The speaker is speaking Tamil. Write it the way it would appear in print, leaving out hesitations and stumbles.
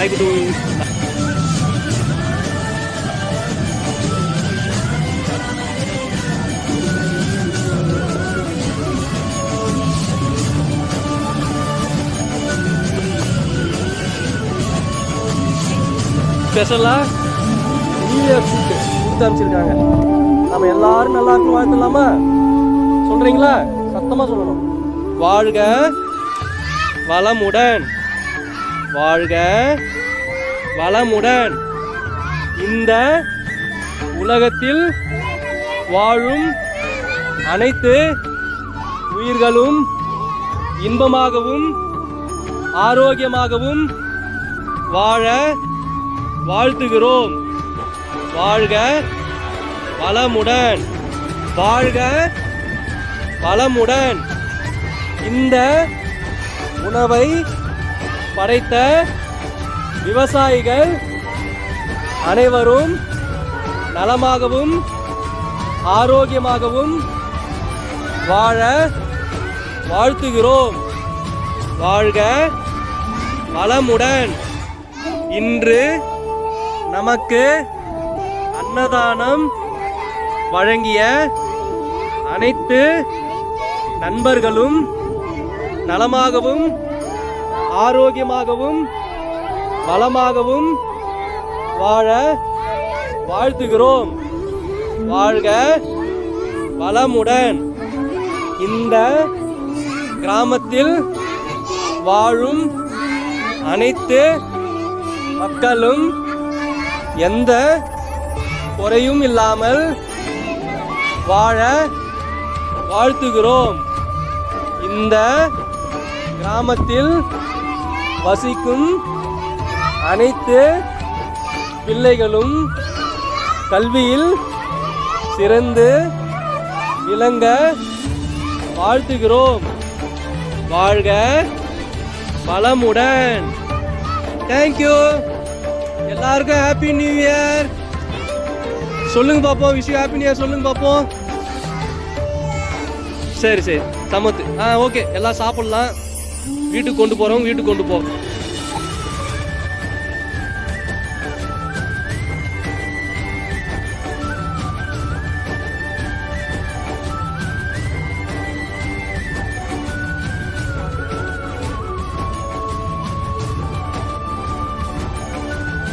நாய்க்கு டூ ஸ்பெஷலாக நியூ இயர் ஃபுட்டு கொடுத்து அனுப்பிச்சிருக்காங்க. நம்ம எல்லாரும் நல்லா இருக்கும் வாழ்த்துலாமா? சொல்கிறீங்களா? சத்தமாக சொல்லணும். வாழ்க வளமுடன், வாழ்க வளமுடன். இந்த உலகத்தில் வாழும் அனைத்து உயிர்களும் இன்பமாகவும் ஆரோக்கியமாகவும் வாழ வாழ்த்துகிறோம். வாழ்க வளமுடன், வாழ்க வளமுடன். இந்த உணவை படைத்த விவசாயிகள் அனைவரும் நலமாகவும் ஆரோக்கியமாகவும் வாழ வாழ்த்துகிறோம். வாழ்க வளமுடன். இன்று நமக்கு அன்னதானம் வழங்கிய அனைத்து நண்பர்களும் நலமாகவும் ஆரோக்கியமாகவும் வளமாகவும் வாழ வாழ்த்துகிறோம். வாழ்க வளமுடன். இந்த கிராமத்தில் வாழும் அனைத்து மக்களும் எந்த குறையும் இல்லாமல் வாழ வாழ்த்துகிறோம். இந்த கிராமத்தில் வசிக்கும் அனைத்து பிள்ளைகளும் கல்வியில் சிறந்து விளங்க வாழ்த்துகிறோம். வாழ்க வளமுடன். தேங்க்யூ. எல்லாருக்கும் ஹாப்பி நியூ இயர் சொல்லுங்க பாப்போம். விஷயம் ஹாப்பி நியூ இயர் சொல்லுங்க பாப்போம். சரி சரி சமத்து. ஓகே, எல்லாம் சாப்பிடலாம். வீட்டுக்கு கொண்டு போறோம், வீட்டுக்கு கொண்டு போ.